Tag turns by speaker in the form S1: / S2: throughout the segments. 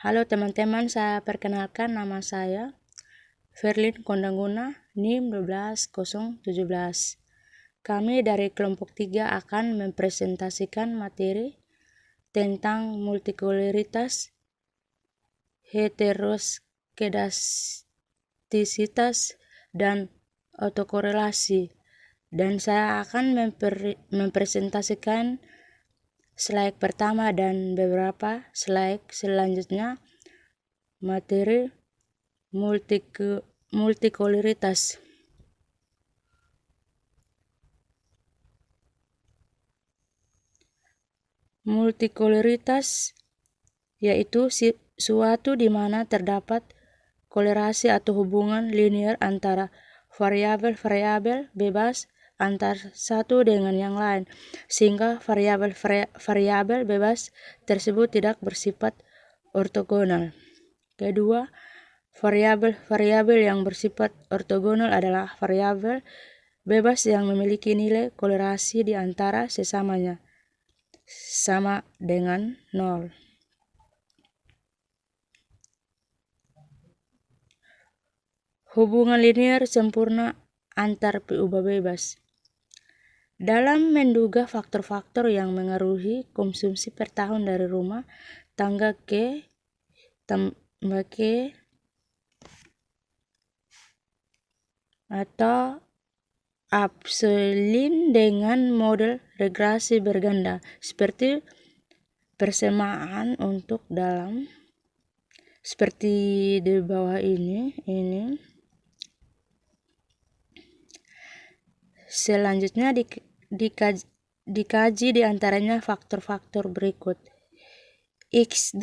S1: Halo teman-teman, saya perkenalkan nama saya Verlin Kondangguna, NIM 12017. Kami dari kelompok 3 akan mempresentasikan materi tentang multikulturalitas, heteroskedastisitas, dan autokorelasi. Dan saya akan mempresentasikan slide pertama dan beberapa slide selanjutnya materi multikulturalitas. Multikulturalitas yaitu suatu di mana terdapat kolerasi atau hubungan linear antara variabel-variabel bebas antar satu dengan yang lain, sehingga variabel bebas tersebut tidak bersifat ortogonal. Kedua, variabel-variabel yang bersifat ortogonal adalah variabel bebas yang memiliki nilai kolerasi di antara sesamanya sama dengan 0. Hubungan linear sempurna antar PU bebas. Dalam menduga faktor-faktor yang mengaruhi konsumsi per tahun dari rumah tangga atau Abselin dengan model regresi berganda seperti persamaan untuk dalam seperti di bawah ini. Selanjutnya dikaji diantaranya faktor-faktor berikut. X2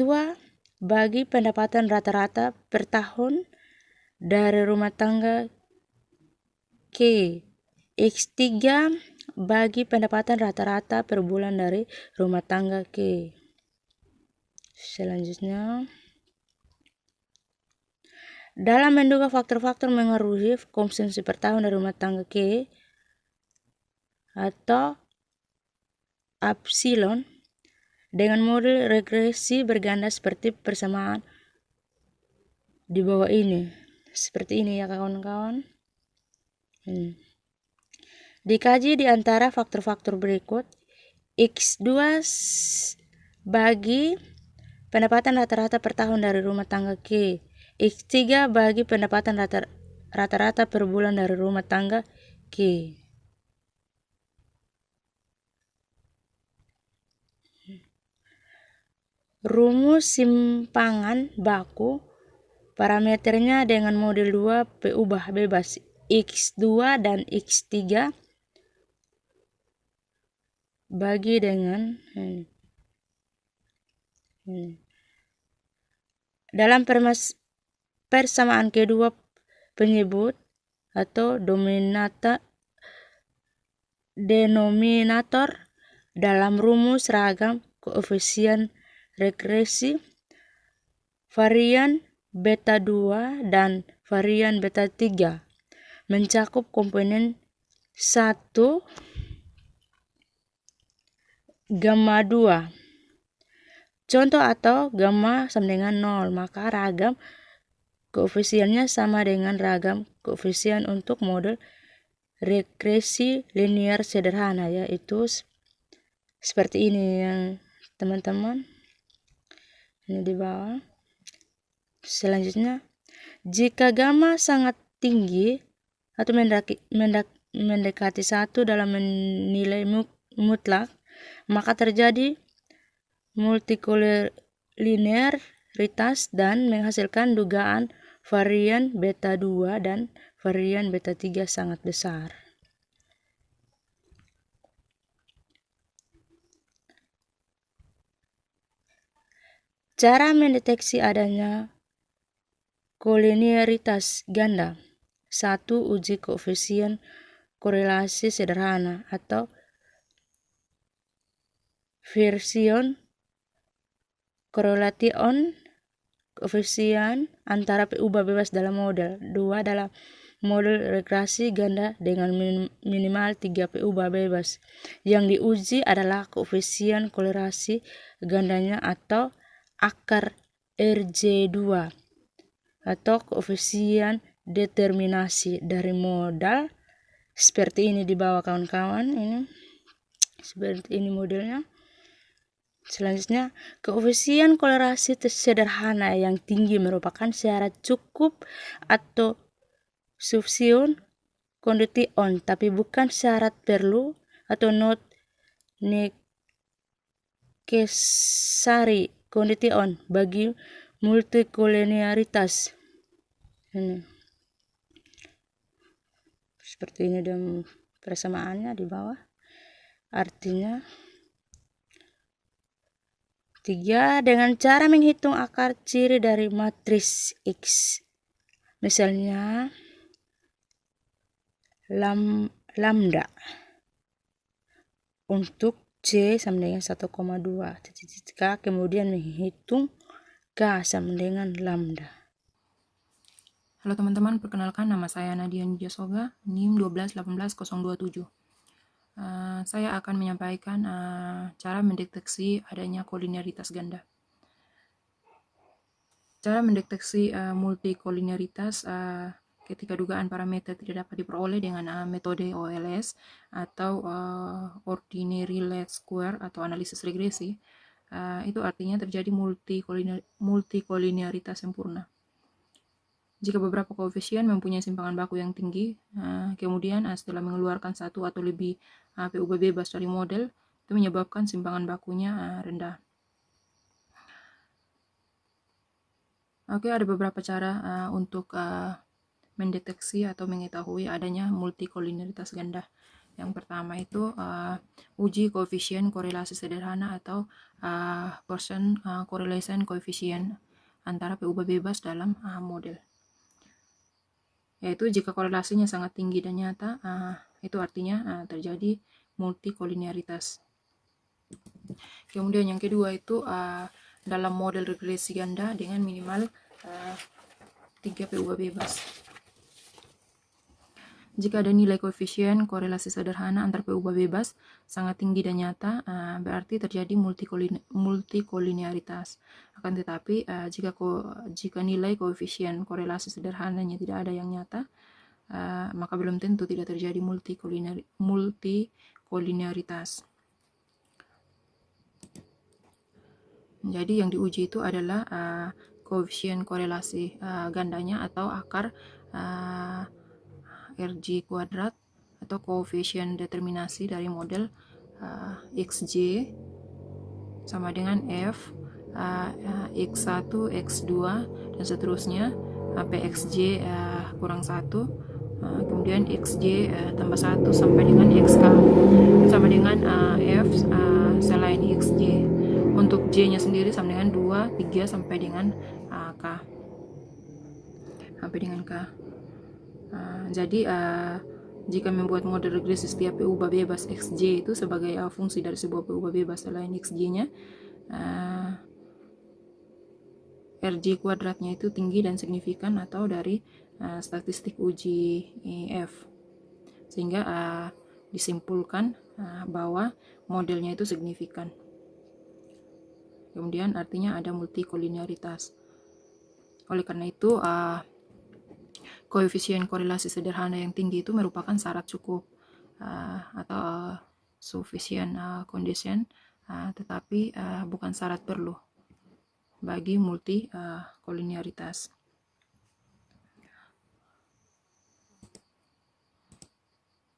S1: bagi pendapatan rata-rata per tahun dari rumah tangga K. X3 bagi pendapatan rata-rata per bulan dari rumah tangga K. Selanjutnya, dalam menduga faktor-faktor mengaruhi konsumsi per tahun dari rumah tangga K atau Epsilon dengan model regresi berganda seperti persamaan di bawah ini. Seperti ini ya kawan-kawan. Dikaji di antara faktor-faktor berikut. X2 bagi pendapatan rata-rata per tahun dari rumah tangga K. X3 bagi pendapatan rata-rata per bulan dari rumah tangga K. Rumus simpangan baku parameternya dengan model 2 PU bebas X2 dan X3 bagi dengan dalam persamaan kedua penyebut atau denominator dalam rumus ragam koefisien regresi varian beta 2 dan varian beta 3 mencakup komponen 1 gamma 2. Contoh atau gamma sama dengan 0, maka ragam koefisiennya sama dengan ragam koefisien untuk model regresi linear sederhana, yaitu seperti ini yang teman-teman. Ini di bawah. Selanjutnya, jika gamma sangat tinggi atau mendekati 1 dalam nilai mutlak, maka terjadi multikulturalitas dan menghasilkan dugaan varian beta 2 dan varian beta 3 sangat besar. Cara mendeteksi adanya kolinearitas ganda. 1. Uji koefisien korelasi sederhana atau version correlation koefisien antara PU bebas dalam model. 2. Dalam model regresi ganda dengan minimal 3 PU bebas. Yang diuji adalah koefisien korelasi gandanya atau akar RJ2 atau koefisien determinasi dari modal seperti ini di bawah kawan-kawan. Ini seperti ini modelnya. Selanjutnya, koefisien kolerasi sederhana yang tinggi merupakan syarat cukup atau sufficient condition, tapi bukan syarat perlu atau not necessary condition bagi multikolinearitas. Ini seperti ini dan persamaannya di bawah. Artinya 3. Dengan cara menghitung akar ciri dari matriks X. Misalnya lambda untuk C sama dengan 1,2 K, kemudian menghitung K sama dengan lambda.
S2: Halo teman-teman, perkenalkan nama saya Nadia Nijasoga, NIM 1218027. Saya akan menyampaikan cara mendeteksi adanya kolinearitas ganda. Cara mendeteksi multikolinearitas ketika dugaan parameter tidak dapat diperoleh dengan metode OLS atau ordinary least square atau analisis regresi, itu artinya terjadi multikolinearitas sempurna. Jika beberapa koefisien mempunyai simpangan baku yang tinggi, kemudian setelah mengeluarkan satu atau lebih PUB bebas dari model, itu menyebabkan simpangan bakunya rendah. Oke, ada beberapa cara untuk mendeteksi atau mengetahui adanya multikolinearitas ganda. Yang pertama itu uji koefisien korelasi sederhana atau Pearson correlation coefficient antara PUB bebas dalam model. Yaitu jika korelasinya sangat tinggi dan nyata, itu artinya terjadi multikolinearitas. Kemudian yang kedua itu dalam model regresi ganda dengan minimal 3 PUB bebas. Jika ada nilai koefisien korelasi sederhana antar PUB bebas sangat tinggi dan nyata, berarti terjadi multikolinearitas. Akan tetapi jika nilai koefisien korelasi sederhananya tidak ada yang nyata, maka belum tentu tidak terjadi multikolinearitas. Jadi yang diuji itu adalah koefisien korelasi gandanya atau akar RG kuadrat atau koefisien determinasi dari model XJ sama dengan F X1, X2 dan seterusnya PXJ kurang 1, kemudian XJ tambah 1 sampai dengan XK sama dengan F selain XJ. Untuk J nya sendiri sama dengan 2, 3 sampai dengan K jadi jika membuat model regresi setiap PUB bebas XJ itu sebagai fungsi dari sebuah PUB bebas selain XJ nya, RJ kuadratnya itu tinggi dan signifikan atau dari statistik uji F, sehingga disimpulkan bahwa modelnya itu signifikan. Kemudian artinya ada multikolinearitas. Oleh karena itu koefisien korelasi sederhana yang tinggi itu merupakan syarat cukup atau sufficient condition, tetapi bukan syarat perlu bagi multikolinearitas.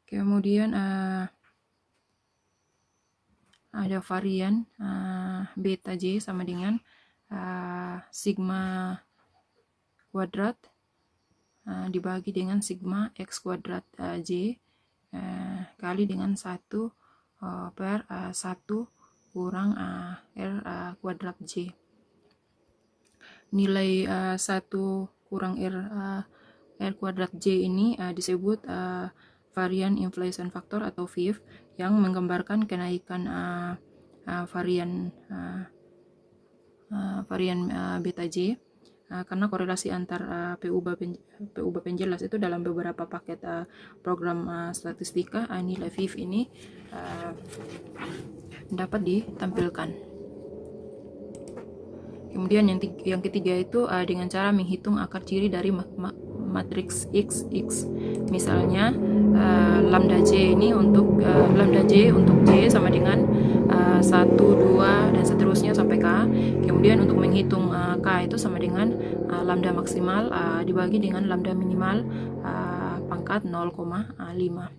S2: Kemudian ada varian beta J sama dengan sigma kuadrat dibagi dengan sigma X kuadrat J kali dengan 1 per 1 kurang R kuadrat J. Nilai 1 kurang R kuadrat J ini disebut varian inflation factor atau VIF yang menggambarkan kenaikan varian beta J karena korelasi antar PUB penjelas itu dalam beberapa paket program statistika, nilai VIF ini dapat ditampilkan. Kemudian yang ketiga itu dengan cara menghitung akar ciri dari matriks X. Misalnya lambda J ini untuk lambda J untuk J sama dengan 1, 2 dan seterusnya sampai K. Kemudian untuk menghitung K itu sama dengan lambda maksimal dibagi dengan lambda minimal pangkat 0,5.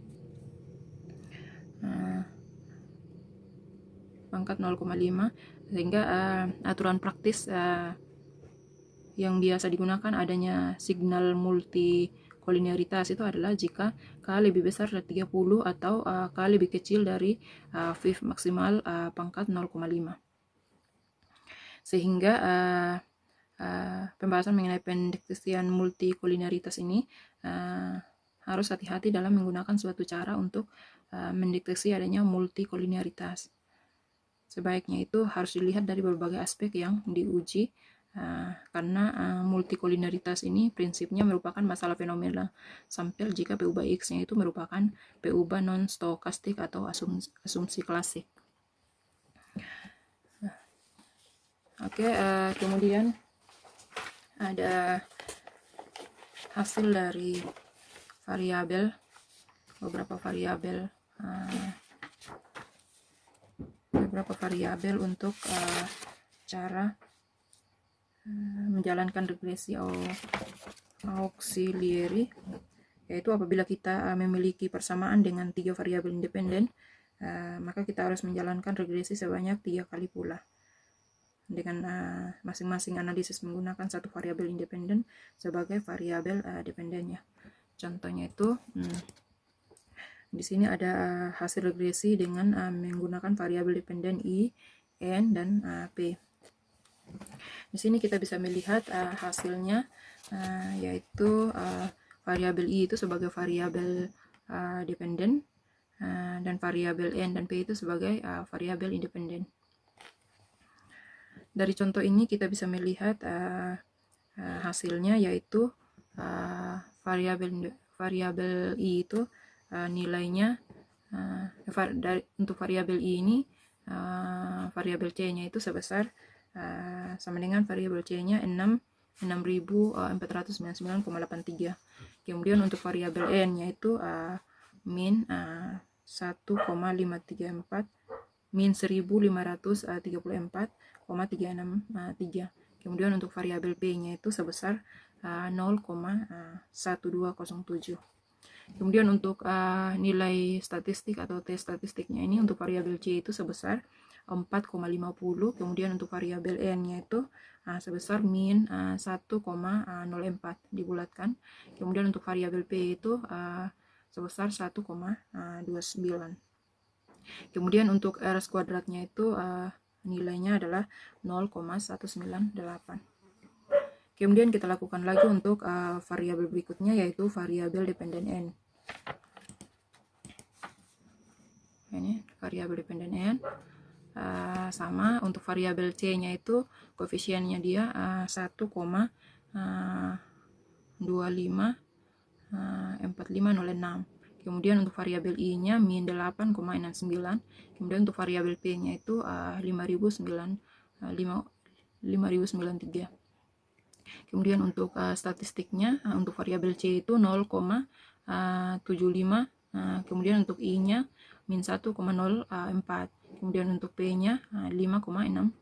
S2: Pangkat 0,5, sehingga aturan praktis yang biasa digunakan adanya signal multikolinearitas itu adalah jika K lebih besar dari 30 atau K lebih kecil dari VIF maksimal pangkat 0,5. Sehingga pembahasan mengenai pendeteksian multikolinearitas ini harus hati-hati dalam menggunakan suatu cara untuk mendeteksi adanya multikolinearitas. Sebaiknya itu harus dilihat dari berbagai aspek yang diuji, karena multikolinearitas ini prinsipnya merupakan masalah fenomena sampel jika P ubah X-nya itu merupakan P ubah non-stokastik atau asumsi klasik. Oke, kemudian ada hasil dari beberapa variabel untuk cara menjalankan regresi auxiliary, yaitu apabila kita memiliki persamaan dengan 3 variabel independen, maka kita harus menjalankan regresi sebanyak 3 kali pula dengan masing-masing analisis menggunakan satu variabel independen sebagai variabel dependennya. Contohnya itu di sini ada hasil regresi dengan menggunakan variabel dependen I, N, dan P. Di sini kita bisa melihat hasilnya, yaitu variabel I itu sebagai variabel dependen, dan variabel N dan P itu sebagai variabel independen. Dari contoh ini kita bisa melihat hasilnya, yaitu variabel I itu nilainya untuk variabel I ini variabel C-nya itu sebesar sama dengan variabel C-nya 6.499,83. Kemudian untuk variabel N-nya itu min 1,534, min 1.534,363. Kemudian untuk variabel P-nya itu sebesar 0,1207. Kemudian untuk nilai statistik atau T statistiknya ini untuk variabel C itu sebesar 4,50. Kemudian untuk variabel N-nya itu sebesar min 1,04 dibulatkan. Kemudian untuk variabel P itu sebesar 1,29. Kemudian untuk R kuadratnya itu nilainya adalah 0,198. Kemudian kita lakukan lagi untuk variabel berikutnya, yaitu variabel dependen N. Ini variabel dependen N. Sama untuk variabel C-nya itu koefisiennya dia 1,254506. Kemudian untuk variabel I-nya min 8,69. Kemudian untuk variabel P-nya itu 5093. Kemudian untuk statistiknya untuk variabel C itu 0,75. Kemudian untuk I-nya min 1,04. Kemudian untuk P-nya 5,68.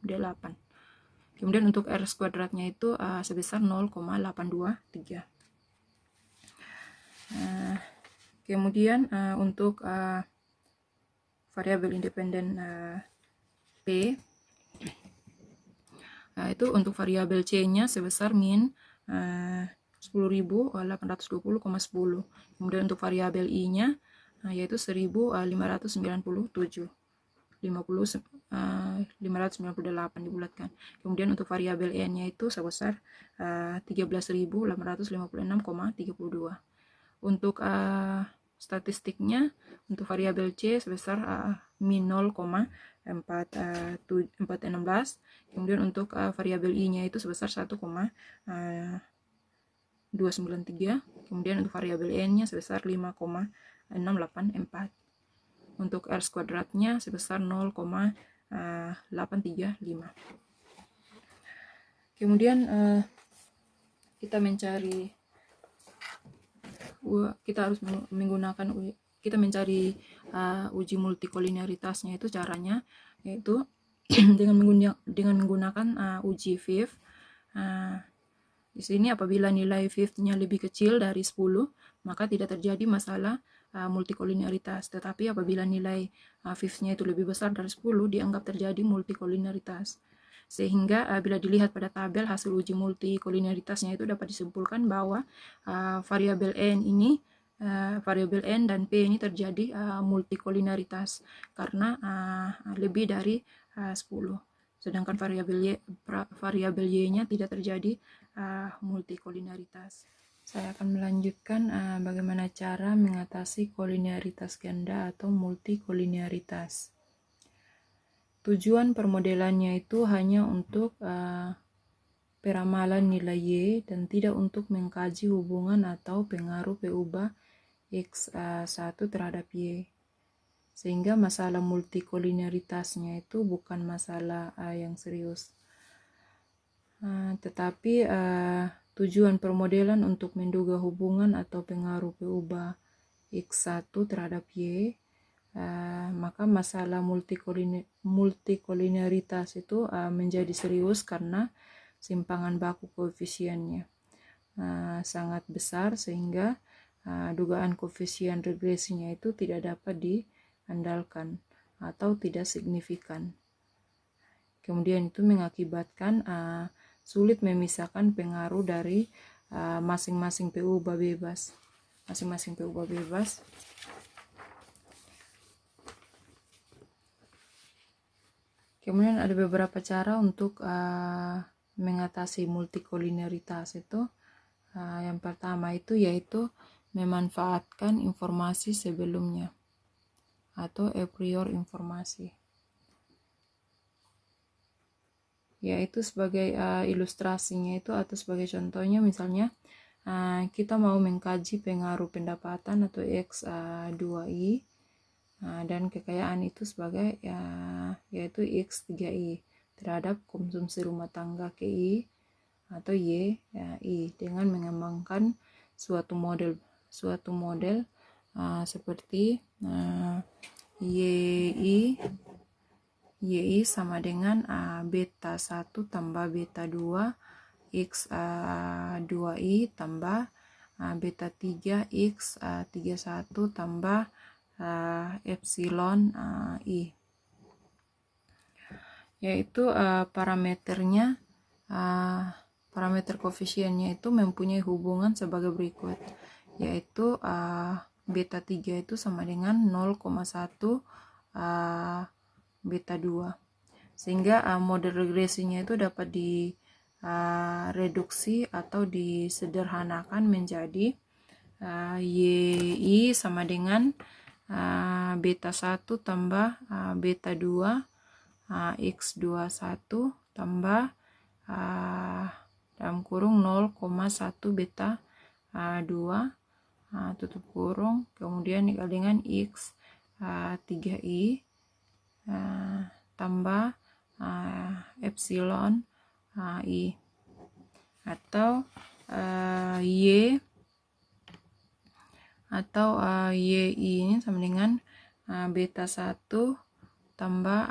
S2: Kemudian untuk R kuadratnya itu sebesar 0,823. Kemudian untuk variabel independen P, itu untuk variabel C-nya sebesar min 10.820,10. Kemudian untuk variabel I-nya yaitu 1.597. 598 dibulatkan. Kemudian untuk variabel N-nya itu sebesar 13.856,32. Untuk statistiknya untuk variabel C sebesar min 0,416. Kemudian untuk variabel I-nya itu sebesar 1,293. Kemudian untuk variabel N-nya sebesar 5,684. Untuk R kuadratnya sebesar 0,835. Kemudian kita harus menggunakan kita mencari uji multikolineritasnya. Itu caranya yaitu dengan menggunakan uji FIF. Di sini apabila nilai FIF-nya lebih kecil dari 10, maka tidak terjadi masalah multikolineritas. Tetapi apabila nilai FIF-nya itu lebih besar dari 10, dianggap terjadi multikolineritas. Sehingga bila dilihat pada tabel hasil uji multikolineritasnya itu dapat disimpulkan bahwa variabel N ini, variabel N dan P ini terjadi multikolineritas karena lebih dari 10. Sedangkan variabel Y-nya tidak terjadi multikolineritas. Saya akan melanjutkan bagaimana cara mengatasi kolineritas ganda atau multikolineritas. Tujuan permodelannya itu hanya untuk peramalan nilai Y dan tidak untuk mengkaji hubungan atau pengaruh peubah X1 terhadap Y. Sehingga masalah multikolineritasnya itu bukan masalah yang serius. Tetapi tujuan permodelan untuk menduga hubungan atau pengaruh peubah X1 terhadap Y, maka masalah multikolineritas itu menjadi serius karena simpangan baku koefisiennya sangat besar sehingga dugaan koefisien regresinya itu tidak dapat diandalkan atau tidak signifikan. Kemudian itu mengakibatkan sulit memisahkan pengaruh dari masing-masing peubah bebas. Kemudian ada beberapa cara untuk mengatasi multikolineritas itu. Yang pertama itu yaitu memanfaatkan informasi sebelumnya atau a priori informasi. Yaitu sebagai ilustrasinya itu atau sebagai contohnya misalnya kita mau mengkaji pengaruh pendapatan atau X2I dan kekayaan itu sebagai yaitu X3I terhadap konsumsi rumah tangga KI atau YI dengan mengembangkan suatu model seperti YI sama dengan beta 1 tambah beta 2 X2I tambah beta 3 X31 tambah epsilon I. Yaitu parameternya, parameter koefisiennya itu mempunyai hubungan sebagai berikut, yaitu beta 3 itu sama dengan 0,1 beta 2, sehingga model regresinya itu dapat direduksi atau disederhanakan menjadi YI sama dengan beta 1 tambah beta 2 X21 tambah dalam kurung 0,1 beta 2 tutup kurung, kemudian dikali dengan X3I tambah epsilon I, atau YI ini sama dengan beta 1 tambah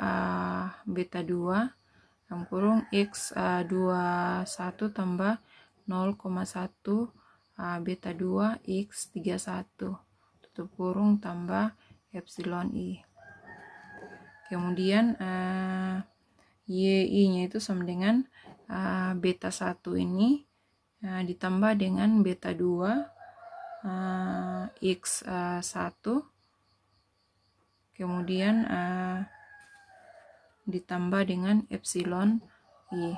S2: beta 2 dalam kurung X21 tambah 0,1 beta 2 X31 tutup kurung tambah epsilon I. Kemudian YI nya itu sama dengan beta 1 ini ditambah dengan beta 2 X1 kemudian ditambah dengan epsilon I.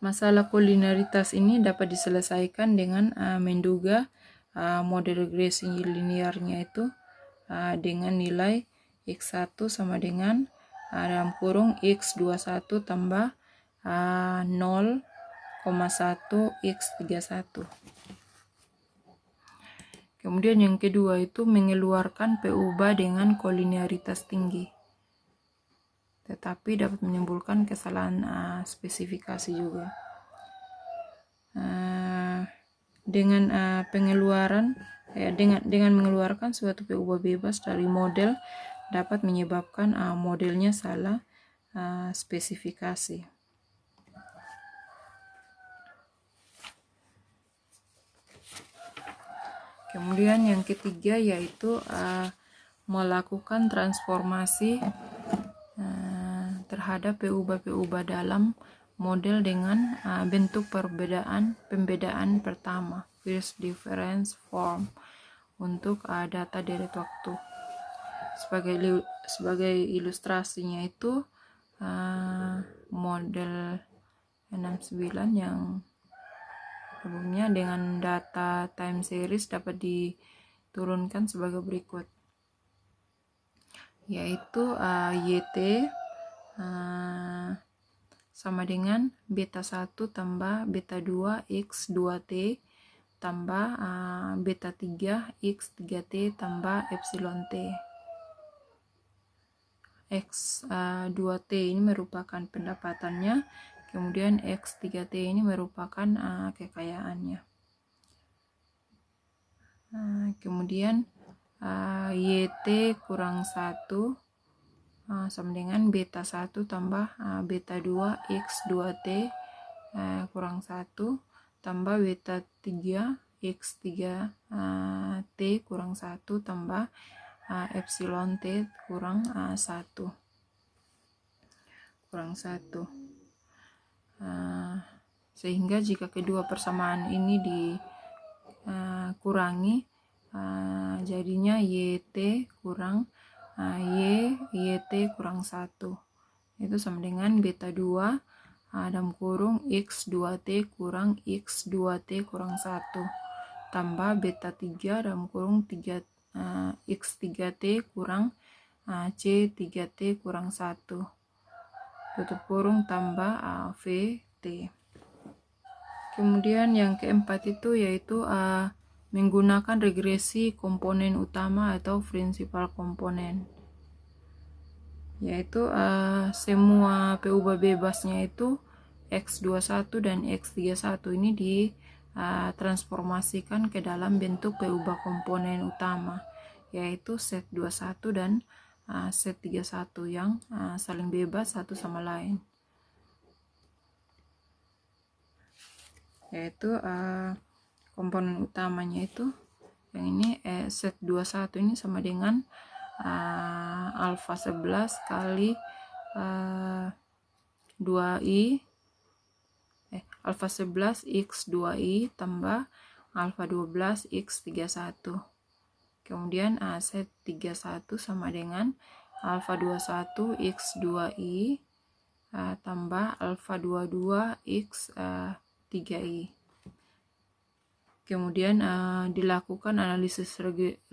S2: Masalah kolineritas ini dapat diselesaikan dengan menduga model regresi linearnya itu dengan nilai X1 sama dengan dalam kurung X21 tambah 0,1 X31. Kemudian yang kedua itu mengeluarkan peubah dengan kolineritas tinggi. tetapi dapat menimbulkan kesalahan spesifikasi juga. Dengan pengeluaran dengan mengeluarkan suatu PU bebas dari model dapat menyebabkan modelnya salah spesifikasi. Kemudian yang ketiga yaitu melakukan transformasi terhadap PU dalam model dengan bentuk pembedaan pertama, first difference form, untuk data deret waktu. Sebagai ilustrasinya itu model 69 yang sebelumnya dengan data time series dapat diturunkan sebagai berikut, yaitu YT sama dengan beta 1 tambah beta 2 X 2T tambah beta 3 X 3T tambah epsilon T. X 2T ini merupakan pendapatannya, kemudian X 3T ini merupakan kekayaannya. Kemudian YT kurang 1 sama dengan beta 1 tambah beta 2 X 2T kurang 1 tambah beta 3 X 3T kurang 1 tambah epsilon T kurang 1 sehingga jika kedua persamaan ini dikurangi jadinya YT kurang YT kurang 1 itu sama dengan beta 2 dalam kurung X 2T kurang X 2T kurang 1 tambah beta 3 dalam kurung 3 X 3T kurang C 3T kurang 1 tutup kurung tambah VT. Kemudian yang keempat itu yaitu menggunakan regresi komponen utama atau principal komponen, yaitu semua PU bebasnya itu X21 dan X31 ini ditransformasikan ke dalam bentuk PU komponen utama, yaitu set 21 dan set 31 yang saling bebas satu sama lain, yaitu komponen utamanya itu yang ini set 21 ini sama dengan alpha 11 kali 2i alpha 11 x 2i tambah alpha 12 x 31. Kemudian set 31 sama dengan alpha 21 x 2i tambah alpha 22 x 3i. Kemudian dilakukan analisis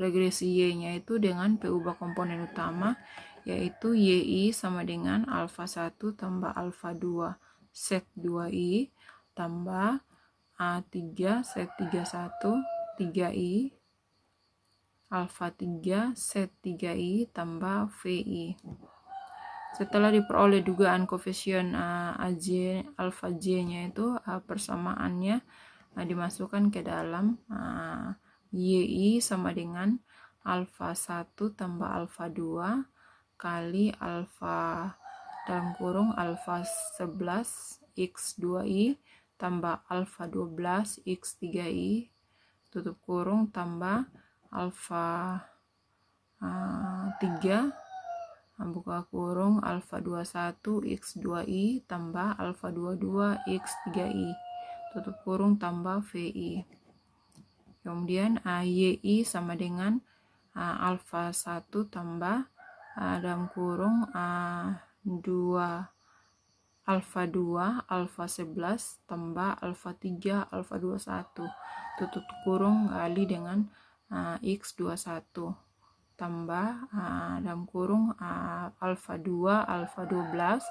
S2: regresi Y-nya itu dengan PU komponen utama, yaitu YI sama dengan alpha 1 tambah alpha 2 set 2i tambah A3 set 31 3i alpha 3 set 3i tambah VI. Setelah diperoleh dugaan koefisien alpha J-nya itu persamaannya dimasukkan ke dalam YI sama dengan alpha 1 tambah alpha 2 kali alpha dalam kurung alpha 11 x 2i tambah alpha 12 x 3i tutup kurung tambah alpha 3 buka kurung alpha 21 x 2i tambah alpha 22 x 3i tutup kurung tambah VI. Kemudian YI sama dengan alpha 1 tambah dalam kurung 2 alpha 2 alpha 11 tambah alpha 3 alpha 21 tutup kurung kali dengan x 21 tambah dalam kurung alpha 2 alpha 12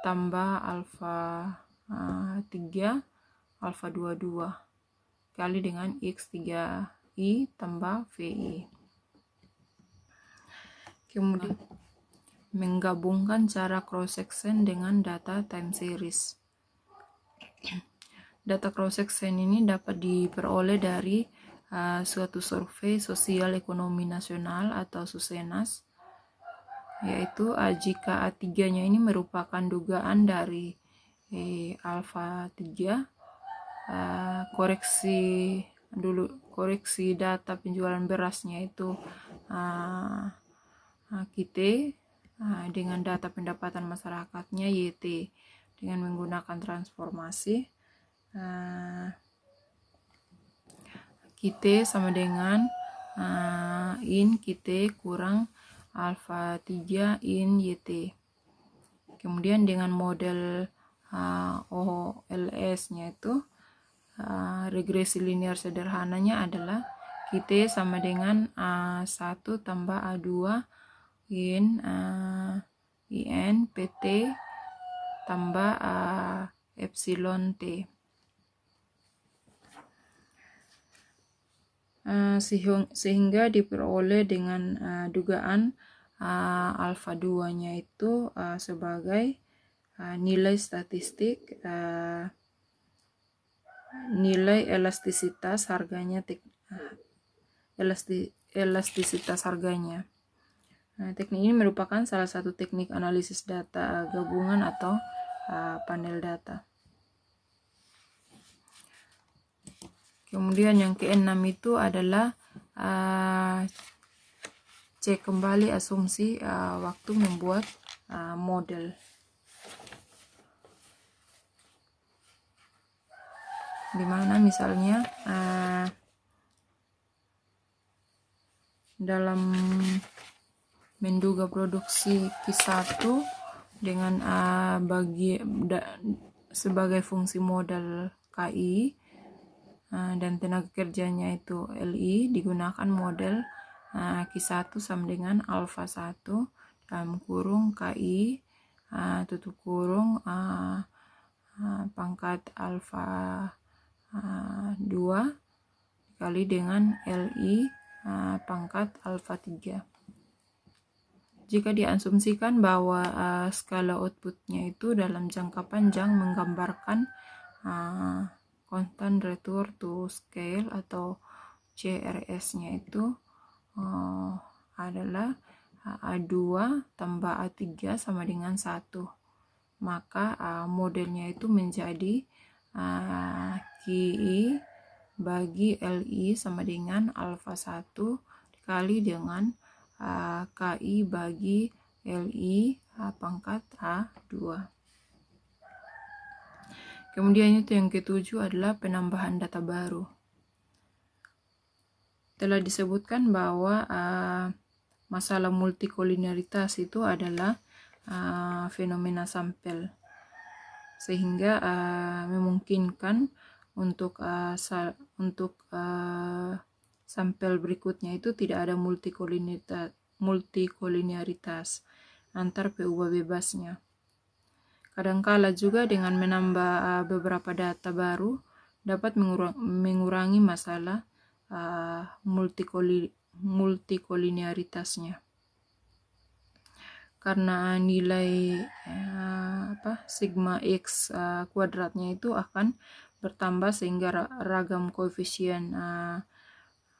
S2: tambah alpha 3 alpha 22 kali dengan x3i tambah VI. menggabungkan cara cross-section dengan data time series. Data cross-section ini dapat diperoleh dari suatu survei sosial ekonomi nasional atau Susenas, yaitu jika A3-nya ini merupakan dugaan dari alfa 3, koreksi data penjualan berasnya itu KITE dengan data pendapatan masyarakatnya YT dengan menggunakan transformasi. KITE sama dengan in KITE kurang alfa 3 in YT. Kemudian dengan model OLS nya itu regresi linear sederhananya adalah KITE sama dengan A1 tambah A2 in IN PT tambah epsilon T. Sehingga diperoleh dengan dugaan alfa 2-nya itu sebagai nilai statistik nilai elastisitas harganya elastisitas harganya. Teknik ini merupakan salah satu teknik analisis data gabungan atau panel data. Kemudian yang keenam itu adalah cek kembali asumsi waktu membuat model. Dimana misalnya dalam menduga produksi Q1 dengan sebagai fungsi modal KI dan tenaga kerjanya itu LI, digunakan model Q1 sama dengan alfa 1 dalam kurung KI tutup kurung pangkat alfa 2 dikali dengan LI pangkat alfa 3. Jika diasumsikan bahwa skala outputnya itu dalam jangka panjang menggambarkan constant return to scale atau CRS-nya itu adalah A2 tambah A3 sama dengan 1. Maka modelnya itu menjadi QI bagi LI sama dengan alfa 1 dikali dengan KI bagi LI pangkat A2. Kemudian itu yang ketujuh adalah penambahan data baru. Telah disebutkan bahwa masalah multikolinearitas itu adalah fenomena sampel, sehingga memungkinkan untuk sampel berikutnya itu tidak ada multikolinearitas antar PU bebasnya. Kadangkala juga dengan menambah beberapa data baru dapat mengurangi masalah multikolinearitasnya. Karena nilai sigma X kuadratnya itu akan bertambah sehingga ragam koefisien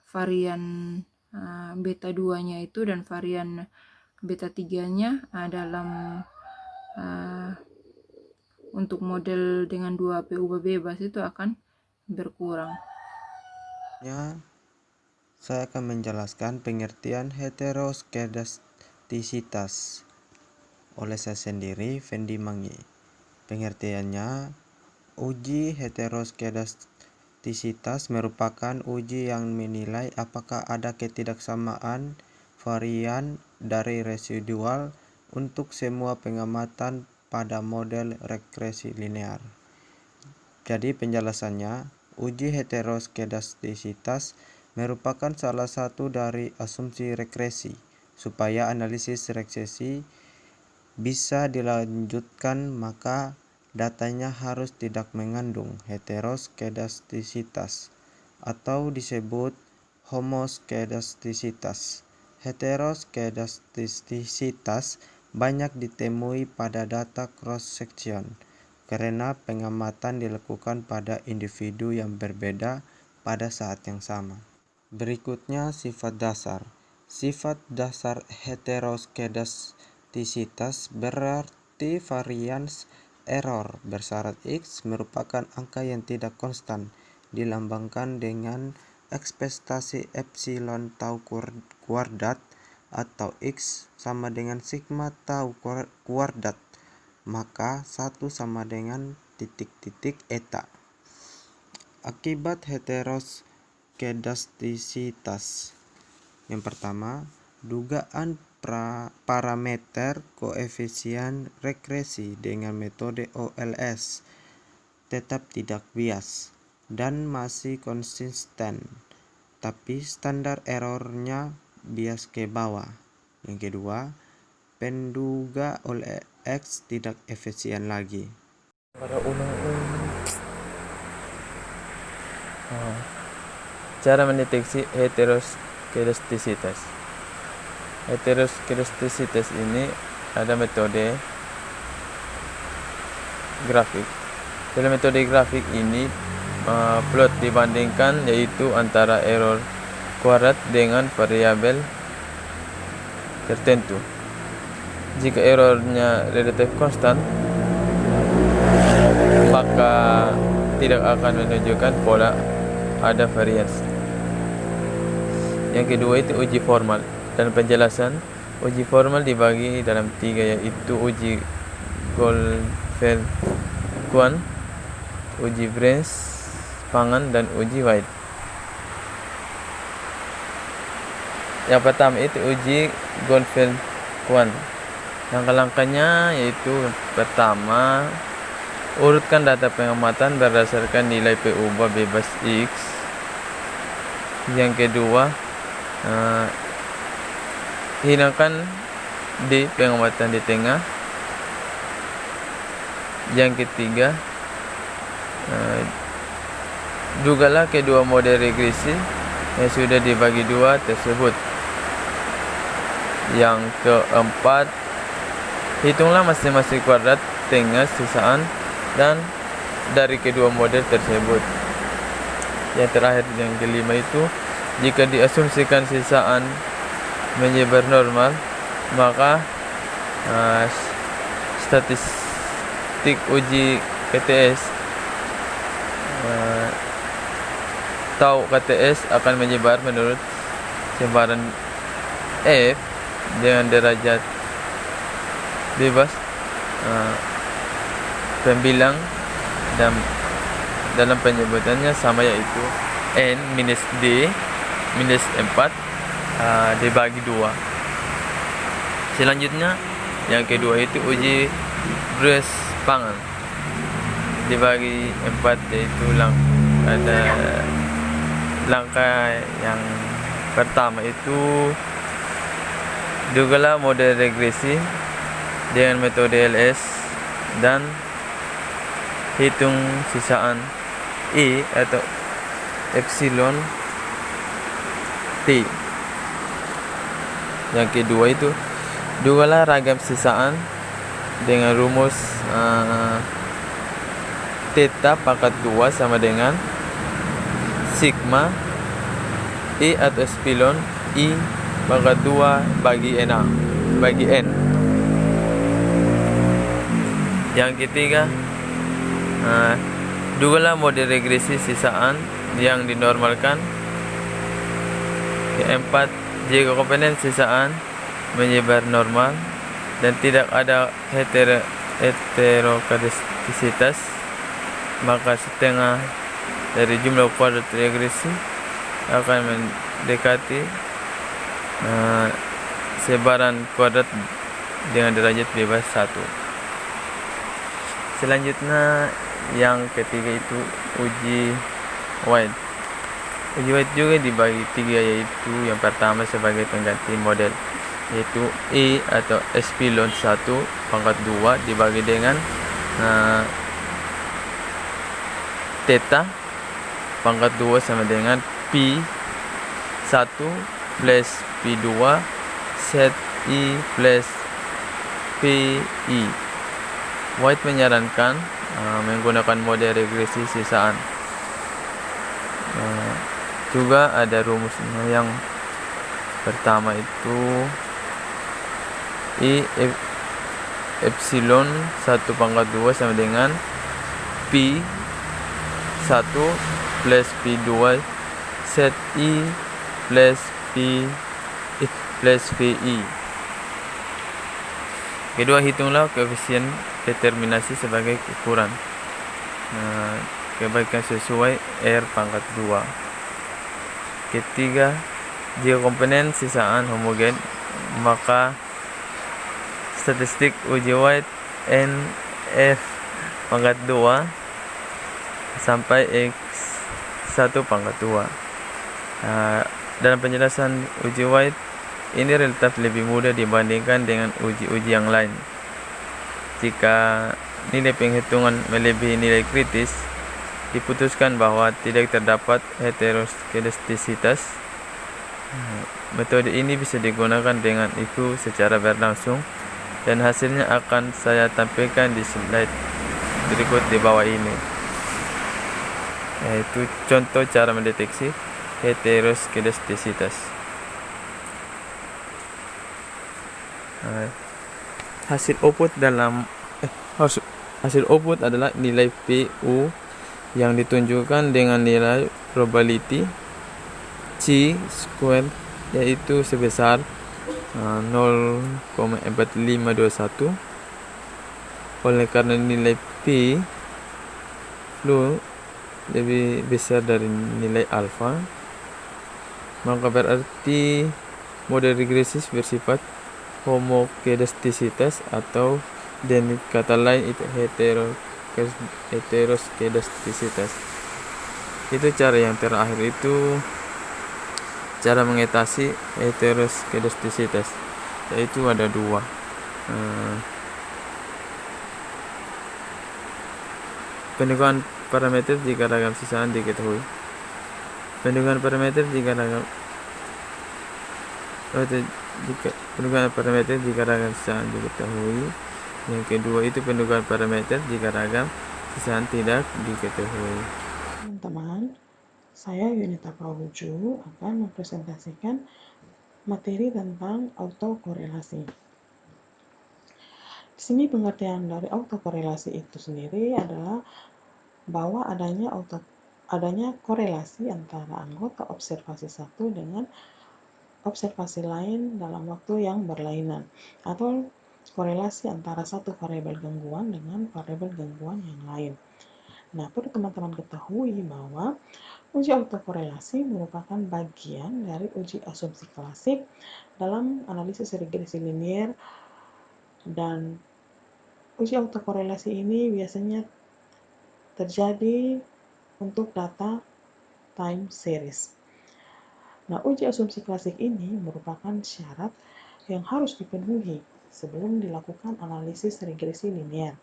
S2: varian beta 2-nya itu dan varian beta 3-nya dalam untuk model dengan 2 PU bebas itu akan berkurang.
S3: Saya akan menjelaskan pengertian heteroskedastisitas oleh saya sendiri, Fendi Mangi. Pengertiannya, uji heteroskedastisitas merupakan uji yang menilai apakah ada ketidaksamaan varian dari residual untuk semua pengamatan pada model regresi linear. Jadi penjelasannya, uji heteroskedastisitas merupakan salah satu dari asumsi regresi. Supaya analisis regresi bisa dilanjutkan, maka datanya harus tidak mengandung heteroskedastisitas atau disebut homoskedastisitas. Heteroskedastisitas banyak ditemui pada data cross-section karena pengamatan dilakukan pada individu yang berbeda pada saat yang sama. Berikutnya sifat dasar. Sifat dasar heteroskedastisitas berarti varians error bersyarat X merupakan angka yang tidak konstan, dilambangkan dengan ekspektasi epsilon tau kuadrat atau X sama dengan sigma tau kuadrat, maka 1 sama dengan titik-titik eta. Akibat heteroskedastisitas. Yang pertama, dugaan parameter koefisien regresi dengan metode OLS tetap tidak bias dan masih konsisten, tapi standar errornya bias ke bawah. Yang kedua, penduga OLX tidak efisien lagi.
S4: Cara mendeteksi heteroskedastisitas. Heteroskedastisitas ini ada metode grafik. Dalam metode grafik ini plot dibandingkan, yaitu antara error kuadrat dengan variabel tertentu. Jika errornya relatif konstan, maka tidak akan menunjukkan pola ada varians. Yang kedua itu uji formal. Dan penjelasan uji formal dibagi dalam 3, yaitu uji Goldfeld-Quandt, uji Brent-Spagan, dan uji White. Yang pertama itu uji Goldfeld-Quandt. Langkah-langkahnya yaitu pertama, urutkan data pengamatan berdasarkan nilai P ubah bebas X. Yang kedua, hilangkan D pengamatan di tengah. Yang ketiga, dugalah kedua model regresi yang sudah dibagi 2 tersebut. Yang keempat, hitunglah masing-masing kuadrat tengah sisaan dan dari kedua model tersebut. Yang terakhir, yang kelima itu, jika diasumsikan sisaan menyebar normal, maka statistik uji KTS tau KTS akan menyebar menurut sebaran F dengan derajat bebas pembilang dan dalam penyebutannya sama, yaitu N minus D minus 4 dibagi 2. Selanjutnya yang kedua itu uji Brent-Spagan dibagi 4, yaitu ada langkah yang pertama itu dugalah model regresi dengan metode LS dan hitung sisaan E atau epsilon T. Yang kedua itu dugalah ragam sisaan dengan rumus theta pangkat 2 sama dengan sigma E atau epsilon I pangkat 2 bagi N. Yang ketiga, dugalah model regresi sisaan yang dinormalkan. Keempat, jika komponen sisaan menyebar normal dan tidak ada heteroskedastisitas, maka setengah dari jumlah kuadrat regresi akan mendekati sebaran kuadrat dengan derajat bebas 1. Selanjutnya yang ketiga itu uji White. Uji White juga dibagi 3, yaitu yang pertama sebagai pengganti model, yaitu E atau epsilon 1 pangkat 2 dibagi dengan theta pangkat 2 sama dengan pi 1 plus pi 2 set I plus PI. White menyarankan menggunakan model regresi sisaan. Juga ada rumusnya. Yang pertama itu I epsilon 1/2 sama dengan P 1 plus P2 set I plus PI. Kedua, hitunglah koefisien determinasi sebagai ukuran kebaikan sesuai R⁻². Ketiga, jika komponen sisaan homogen, maka statistik uji White NF⁻² sampai X1⁻². Dalam penjelasan uji White ini relatif lebih mudah dibandingkan dengan uji-uji yang lain. Jika nilai penghitungan melebihi nilai kritis, diputuskan bahwa tidak terdapat heteroskedastisitas. Metode ini bisa digunakan dengan itu secara berlangsung, dan hasilnya akan saya tampilkan di slide berikut di bawah ini, yaitu contoh cara mendeteksi heteroskedastisitas. Hasil output adalah nilai PU yang ditunjukkan dengan nilai probability chi-square, yaitu sebesar 0,4521. Oleh karena nilai P lebih besar dari nilai alfa, maka berarti model regresif bersifat homokedastisitas, atau dengan kata lain itu heteroskedastisitas. Itu cara yang terakhir, itu cara mengatasi heteroskedastisitas, yaitu ada dua. Pendudukan parameter jika ragam sisaan diketahui. Pendudukan parameter jika ragam sisaan diketahui. Yang kedua itu pendudukan parameter jika ragam sisaan tidak diketahui.
S5: Teman-teman, saya Yunita Prawojo akan mempresentasikan materi tentang autokorelasi. Di sini pengertian dari autokorelasi itu sendiri adalah bahwa adanya korelasi antara anggota observasi satu dengan observasi lain dalam waktu yang berlainan, atau korelasi antara satu variabel gangguan dengan variabel gangguan yang lain. Nah, perlu teman-teman ketahui bahwa uji autokorelasi merupakan bagian dari uji asumsi klasik dalam analisis regresi linier, dan uji autokorelasi ini biasanya terjadi untuk data time series. Nah, uji asumsi klasik ini merupakan syarat yang harus dipenuhi sebelum dilakukan analisis regresi linier.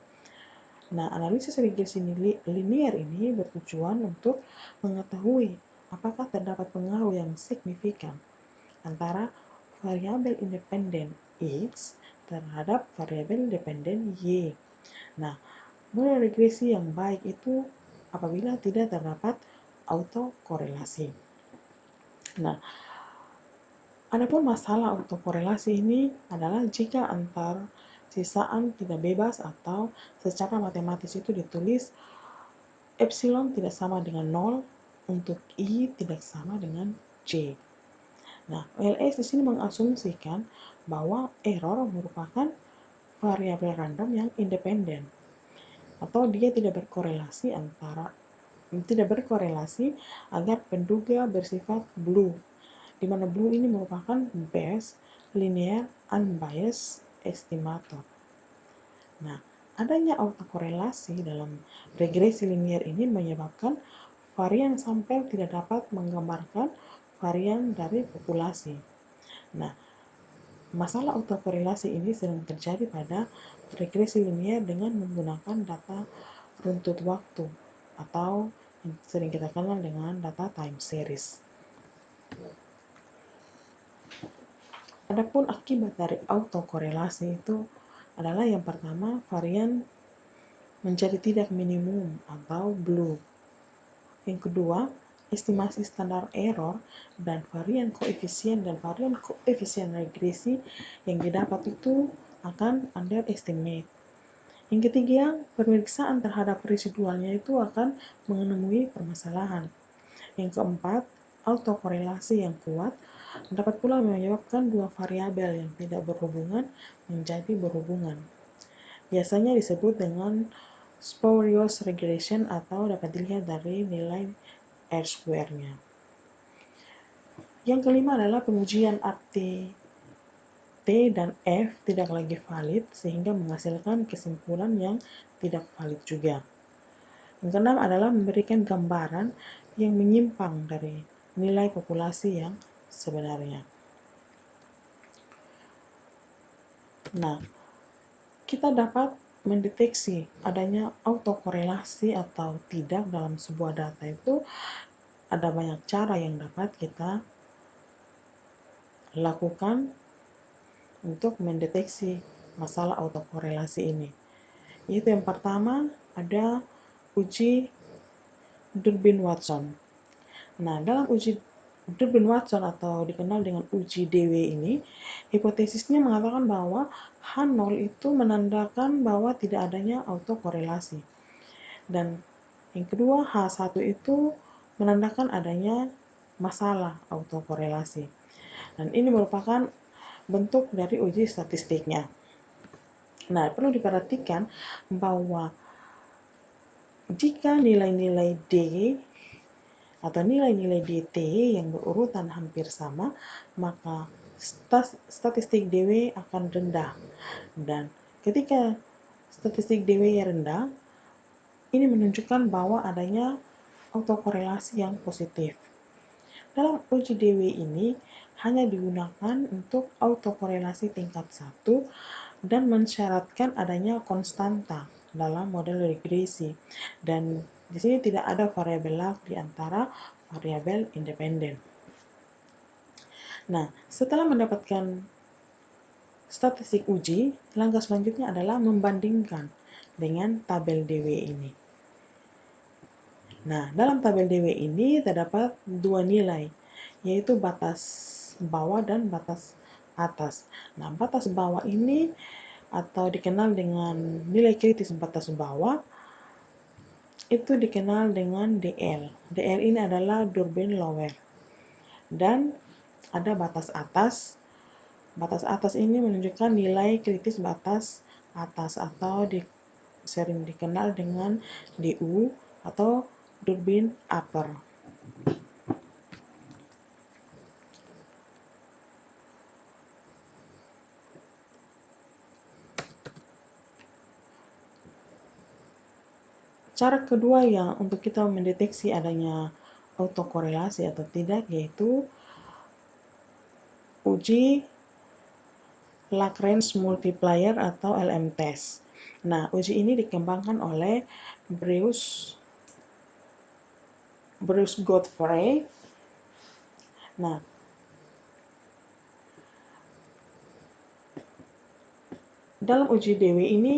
S5: Nah, analisis regresi linier ini bertujuan untuk mengetahui apakah terdapat pengaruh yang signifikan antara variabel independen X terhadap variabel dependen Y. Nah, model regresi yang baik itu apabila tidak terdapat autokorelasi. Nah, adapun masalah autokorelasi ini adalah jika antar sisaan tidak bebas, atau secara matematis itu ditulis epsilon tidak sama dengan 0 untuk I tidak sama dengan J. Nah, OLS di sini mengasumsikan bahwa error merupakan variabel random yang independen, atau dia tidak berkorelasi agar penduga bersifat blue, di mana blue ini merupakan best linear unbiased estimator. Nah, adanya autokorelasi dalam regresi linier ini menyebabkan varian sampel tidak dapat menggambarkan varian dari populasi. Nah, masalah autokorelasi ini sering terjadi pada regresi linier dengan menggunakan data runtut waktu, atau yang sering kita kenal dengan data time series. Adapun akibat dari autokorelasi itu adalah yang pertama, varian menjadi tidak minimum atau blue. Yang kedua, estimasi standar error dan varian koefisien regresi yang didapat itu akan underestimate. Yang ketiga, pemeriksaan terhadap residualnya itu akan menemui permasalahan. Yang keempat, autokorelasi yang kuat dapat pula menyebabkan dua variabel yang tidak berhubungan menjadi berhubungan. Biasanya disebut dengan spurious regression atau dapat dilihat dari nilai R-square-nya. Yang kelima adalah pengujian arti T dan F tidak lagi valid sehingga menghasilkan kesimpulan yang tidak valid juga. Yang keenam adalah memberikan gambaran yang menyimpang dari nilai populasi yang sebenarnya. Nah, kita dapat mendeteksi adanya autokorelasi atau tidak dalam sebuah data itu ada banyak cara yang dapat kita lakukan untuk mendeteksi masalah autokorelasi ini. Yaitu yang pertama ada uji Durbin-Watson. Nah, dalam uji Durbin-Watson atau dikenal dengan uji DW ini, hipotesisnya mengatakan bahwa H0 itu menandakan bahwa tidak adanya autokorelasi. Dan yang kedua, H1 itu menandakan adanya masalah autokorelasi. Dan ini merupakan bentuk dari uji statistiknya. Nah, perlu diperhatikan bahwa jika nilai-nilai D atau nilai-nilai DT yang berurutan hampir sama, maka statistik DW akan rendah. Dan ketika statistik DW rendah, ini menunjukkan bahwa adanya autokorelasi yang positif. Dalam uji DW ini hanya digunakan untuk autokorelasi tingkat 1 dan mensyaratkan adanya konstanta dalam model regresi. Dan di sini tidak ada variabel lag di antara variabel independen. Nah, setelah mendapatkan statistik uji, langkah selanjutnya adalah membandingkan dengan tabel DW ini. Nah, dalam tabel DW ini terdapat dua nilai, yaitu batas bawah dan batas atas. Nah, batas bawah ini atau dikenal dengan nilai kritis batas bawah itu dikenal dengan DL. DL ini adalah Durbin Lower. Dan ada batas atas. Batas atas ini menunjukkan nilai kritis batas atas atau sering dikenal dengan DU atau Durbin Upper. Cara kedua yang untuk kita mendeteksi adanya autokorelasi atau tidak yaitu uji Lagrange multiplier atau LM-test. Nah, uji ini dikembangkan oleh Bruce Godfrey. Nah, dalam uji DW ini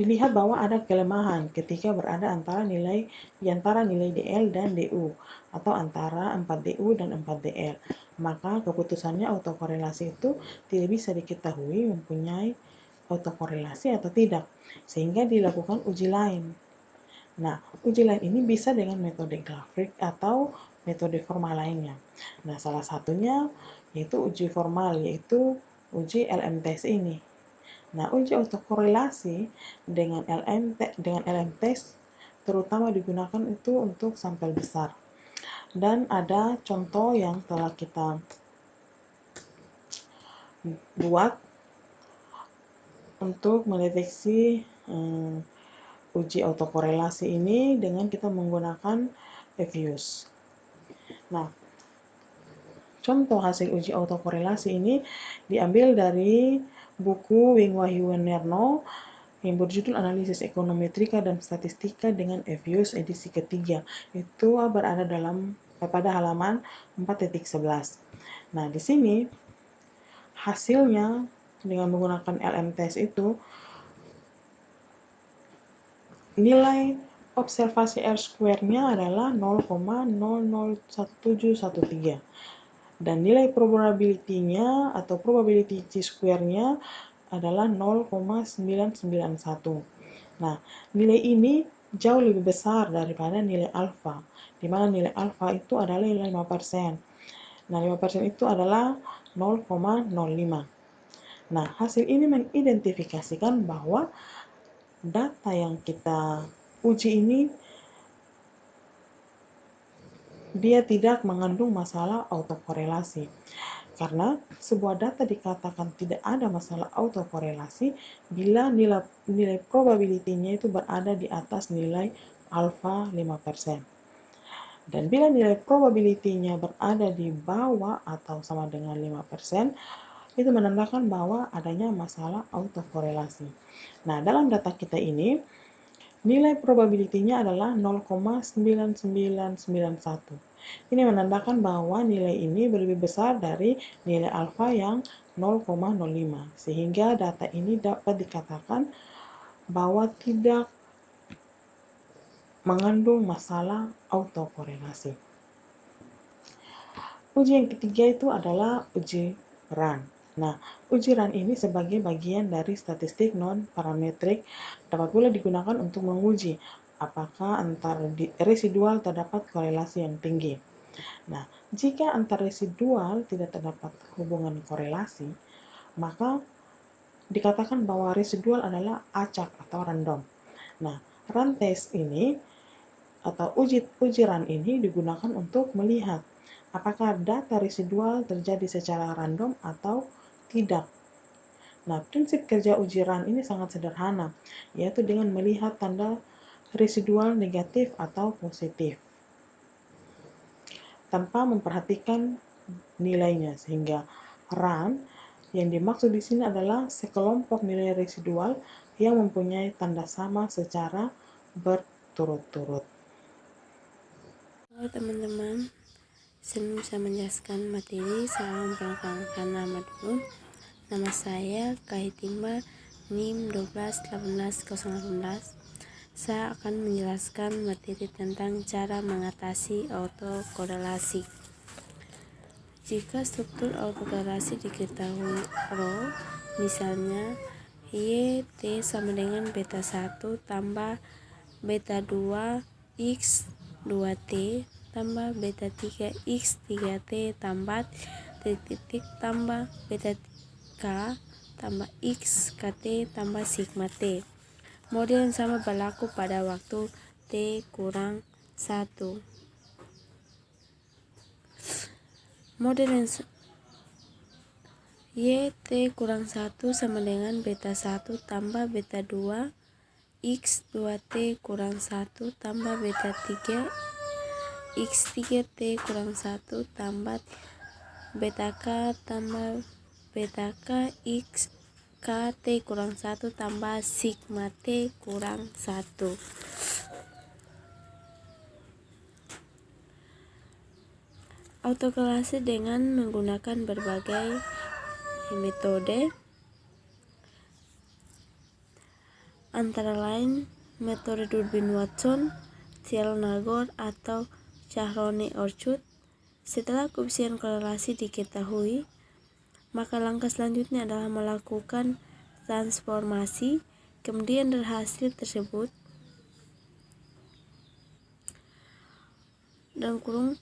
S5: dilihat bahwa ada kelemahan ketika berada di antara nilai DL dan DU atau antara 4DU dan 4DL. Maka keputusannya autokorelasi itu tidak bisa diketahui mempunyai autokorelasi atau tidak, sehingga dilakukan uji lain. Nah, uji lain ini bisa dengan metode Glavrik atau metode formal lainnya. Nah, salah satunya yaitu uji formal, yaitu uji LM-test ini. Nah, uji autokorelasi dengan LM-test terutama digunakan itu untuk sampel besar. Dan ada contoh yang telah kita buat untuk mendeteksi uji autokorelasi ini dengan kita menggunakan Evius. Nah, contoh hasil uji autokorelasi ini diambil dari buku Wing Wahyu Wernerno yang berjudul Analisis Ekonometrika dan Statistika dengan Evius edisi ketiga. Itu berada pada halaman 4.11. Nah, di sini hasilnya dengan menggunakan LMTS itu, nilai observasi R-square-nya adalah 0,001713 dan nilai probability-nya atau probability chi-square-nya adalah 0,991. Nah, nilai ini jauh lebih besar daripada nilai alfa, di mana nilai alfa itu adalah 5%. Nah, 5% itu adalah 0,05. Nah, hasil ini mengidentifikasikan bahwa data yang kita uji ini dia tidak mengandung masalah autokorelasi. Karena sebuah data dikatakan tidak ada masalah autokorelasi bila nilai probability-nya itu berada di atas nilai alfa 5%. Dan bila nilai probability-nya berada di bawah atau sama dengan 5%, itu menandakan bahwa adanya masalah autokorelasi. Nah, dalam data kita ini, nilai probability-nya adalah 0,9991. Ini menandakan bahwa nilai ini lebih besar dari nilai alfa yang 0,05. Sehingga data ini dapat dikatakan bahwa tidak mengandung masalah autokorelasi. Uji yang ketiga itu adalah uji run. Nah, uji run ini sebagai bagian dari statistik non-parametrik dapat pula digunakan untuk menguji apakah antar residual terdapat korelasi yang tinggi. Nah, jika antar residual tidak terdapat hubungan korelasi, maka dikatakan bahwa residual adalah acak atau random. Nah, run test ini atau uji run ini digunakan untuk melihat apakah data residual terjadi secara random atau tidak. Nah, prinsip kerja uji run ini sangat sederhana, yaitu dengan melihat tanda residual negatif atau positif tanpa memperhatikan nilainya, sehingga run yang dimaksud di sini adalah sekelompok nilai residual yang mempunyai tanda sama secara berturut-turut.
S6: Halo teman-teman, sebelum saya menjelaskan materi, saya memperkenalkan nama dulu. Nama saya Kahitimba, NIM 1218018. Saya akan menjelaskan materi tentang cara mengatasi autokorelasi. Jika struktur autokorelasi diketahui rho, misalnya Y T sama dengan beta 1 tambah beta 2 X 2T tambah beta 3 X 3T tambah titik tambah beta K tambah X KT tambah sigma T. Model yang sama berlaku pada waktu T kurang 1. Model yang Y T kurang 1 sama dengan beta 1 tambah beta 2 X 2T kurang 1 tambah beta 3 X 3T kurang 1 tambah beta K tambah beta K X K T kurang 1 tambah sigma T kurang 1. Autokorelasi dengan menggunakan berbagai metode, antara lain metode Durbin Watson, Thiel-Nagel atau Cahrone-Orchard. Setelah koefisien korelasi diketahui, maka langkah selanjutnya adalah melakukan transformasi. Kemudian dari hasil tersebut dan kurung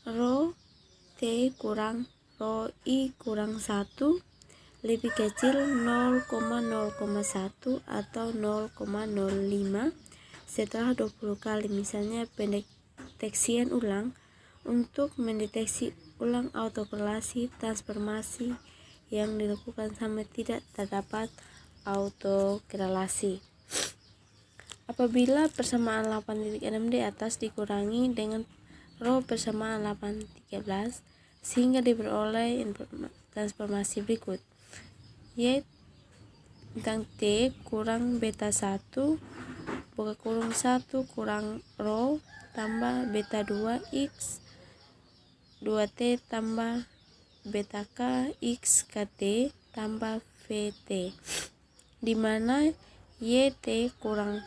S6: rho T kurang rho I kurang 1 lebih kecil 0,01 atau 0,05 setelah 20 kali. Misalnya pendeteksian ulang. Untuk mendeteksi ulang autokorelasi, transformasi yang dilakukan sampai tidak terdapat autokorelasi. Apabila persamaan 8.6 di atas dikurangi dengan rho persamaan 813 sehingga diperoleh transformasi berikut. Y bintang T kurang beta 1 buka kurung 1 kurang rho tambah beta 2 X 2T tambah beta K X KT tambah VT, di mana YT kurang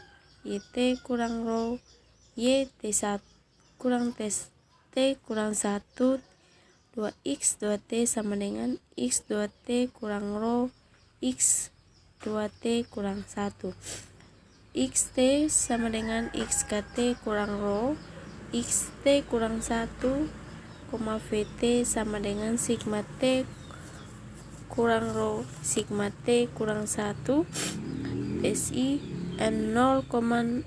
S6: rho YT1 kurang T kurang 1 2X 2T sama dengan X 2T kurang rho X 2T kurang 1. XT sama dengan XKT kurang rho XT kurang 1, VT sama dengan sigma T kurang rho sigma T kurang 1 SI 0,02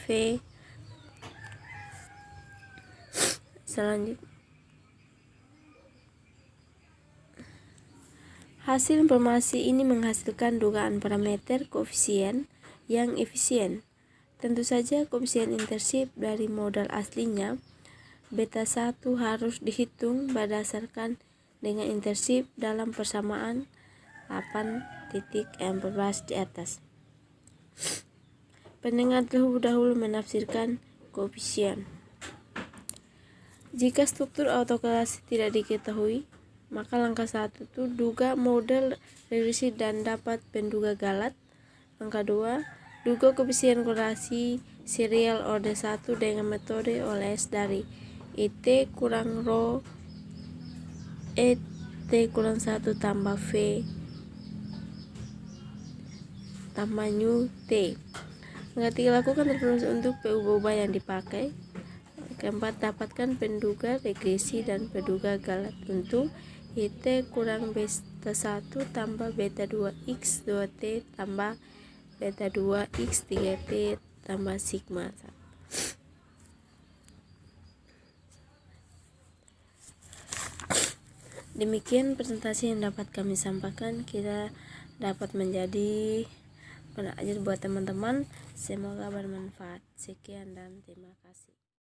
S6: V. Selanjutnya, hasil informasi ini menghasilkan dugaan parameter koefisien yang efisien. Tentu saja koefisien intershift dari model aslinya beta 1 harus dihitung berdasarkan dengan intershift dalam persamaan 8.14 di atas. Pendengar terlebih dahulu menafsirkan koefisien. Jika struktur autokorelasi tidak diketahui, maka langkah 1 itu duga model regresi dan dapat penduga galat. Langkah 2, duga koefisien korelasi serial orde 1 dengan metode OLS dari ET kurang rho ET kurang 1 tambah V tambah nu T. Langkah 3, lakukan transformasi untuk PU-ubah yang dipakai. Keempat, dapatkan penduga regresi dan penduga galat untuk YT kurang beta 1 tambah beta 2X 2T tambah beta 2X 3T tambah sigma 1. Demikian presentasi yang dapat kami sampaikan, kita dapat menjadi pelajaran buat teman-teman. Semoga bermanfaat. Sekian dan terima kasih.